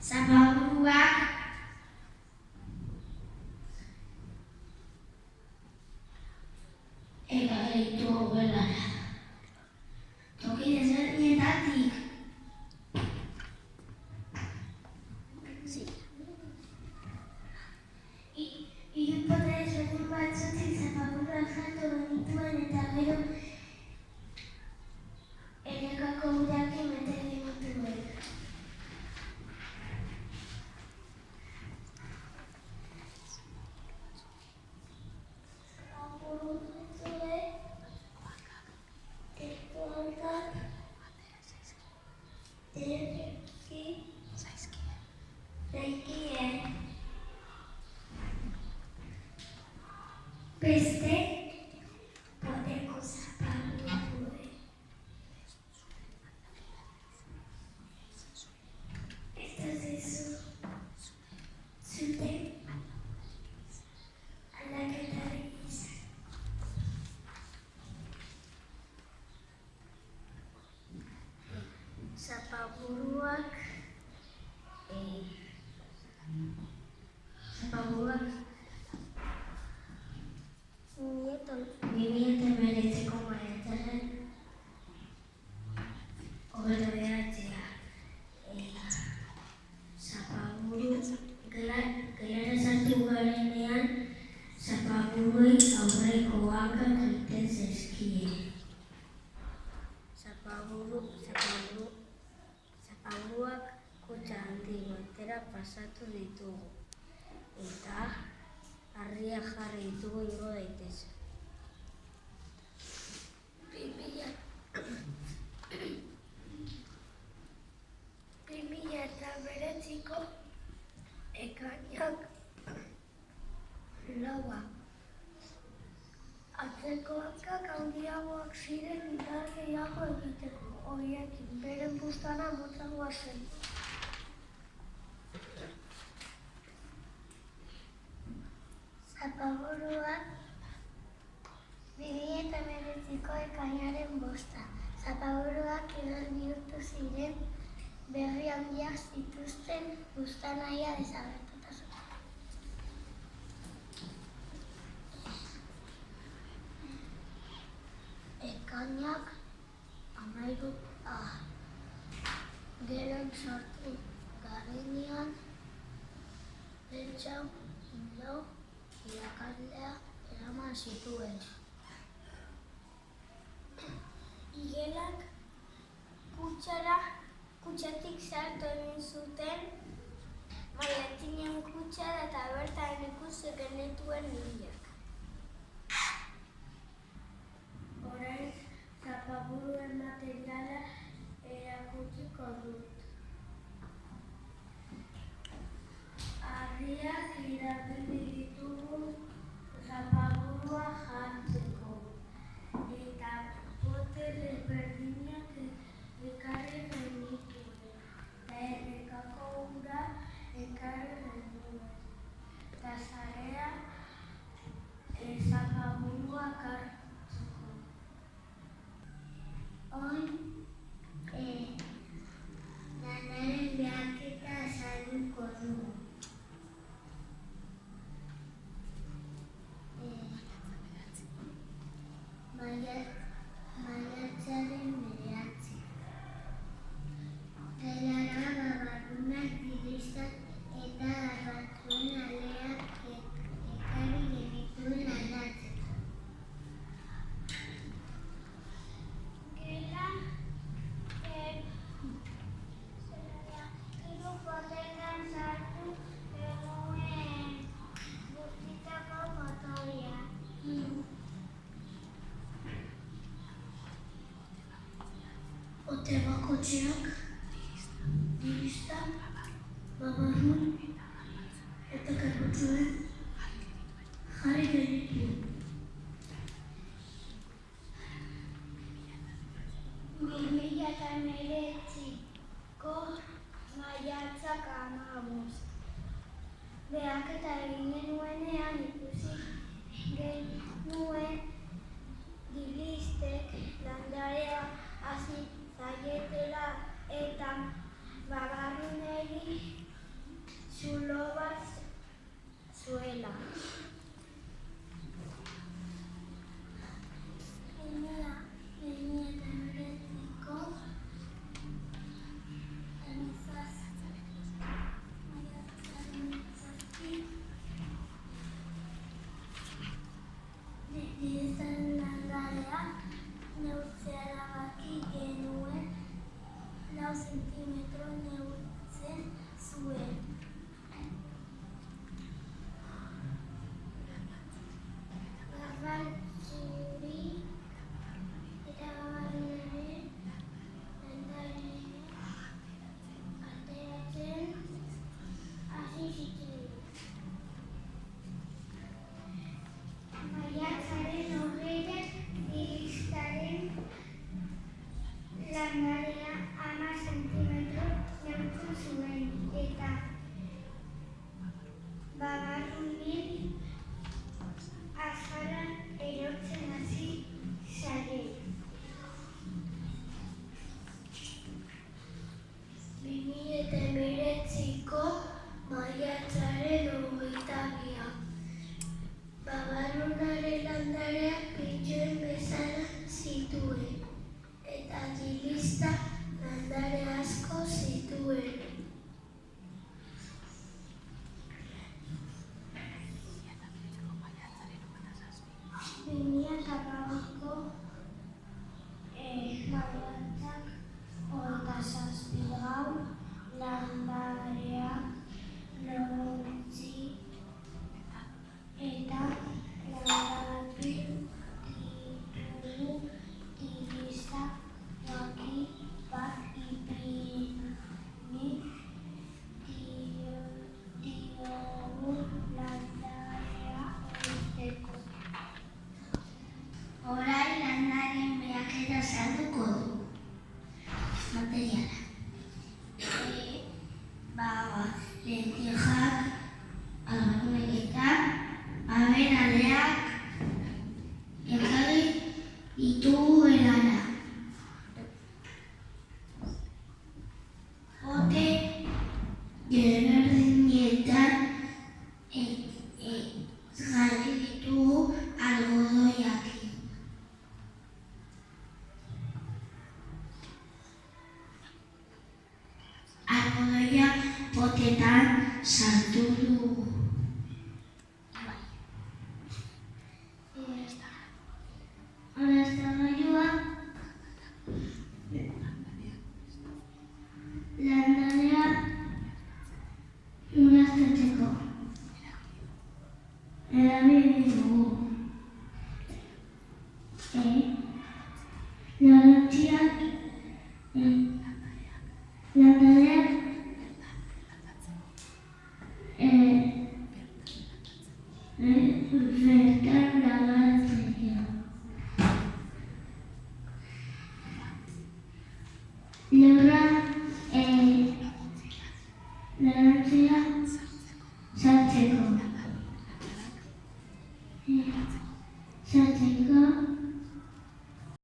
zapaburuak ekarritu gelara. Toki desberdinetatik hiru pote desberdin batzutik zapaburuak sartu genituen eta gero erekako urakin bete genituen. Beste poteko zapaburuek. Ez duzu zuten aldaketarik izan. Zapaburuak Hemeretziko maiatzaren 29 zapaburu gelara sartu garenean zapaburuei aurreko hankak egiten zaizkie. Zapaburuak kutxa handi batera pasatu ditugu eta harriak jarri ditugu igo daitezen. 2009ko ekainak 4. Atzeko hankak handiagoak ziren indar gehiago egiteko, horiekin beren buztana motzagoa zen. Zapaburuak 2009ko ekainaren 5. Zapaburuak kirol bihurtu ziren berri handiak zituzten buztanahia desagertuta zuten. Ekainak 13 gero sortu garenean Beltxau Indau irakaslea eraman zituen. Igelak kutxatik sartu egin zuten maiatzinen kutxara eta bertan ikusi genituen hilak. Orain zapaburuen materiala erakutsiko dut. Harriak erabili ditugu zapaburua jantzeko eta pote desberdinak ekarri genituen eta errekako ura ekarri genuen eta sarea zapaburuak hartzeko. Orain lanaren behaketa azalduko dugu. Maiatzaren 9. Gelara babarrunak diristak eta arratzuen aleak ekarri genituen aldatzeko. Hiru potetan sartu genuen guztitako motoria. Pote bakotxeak dirista, babarrun eta karbotzuen jarri genituen. 2019ko maiatzak 15. Behaketa egin genuenean ikusi genuen dilistek landarea hasi zaietela eta babarrunei metro neurtzen zuen. Garrantzuri eta barrenaren landareak ateratzen hasi ziren. Maiatzaren 20an iristaren landarea 10 zentimetro neurtzen zuen eta babarrunen azala erortzen hasi zaien. 2019ko maiatzaren 22an babarrunaren landareak pintxoen bezala zituen eta gilista landare asko zituen. 2008ko maiatzak 27 gaur landareak lontzi eta landatu ditugu gilista waki bat ipini diogu landarea uzteko. Orain landaren behaketa salduko du. Materiala. Lentejas, albaharak eta abenaleak ekarri ditugu erara. Bote desberdinetan jarri ditugu algodoiak. Algodoia botetan sartu dugu. Honeztagailua landarea irudikatzeko erabili dugu. Landareak bertan lagatzeko.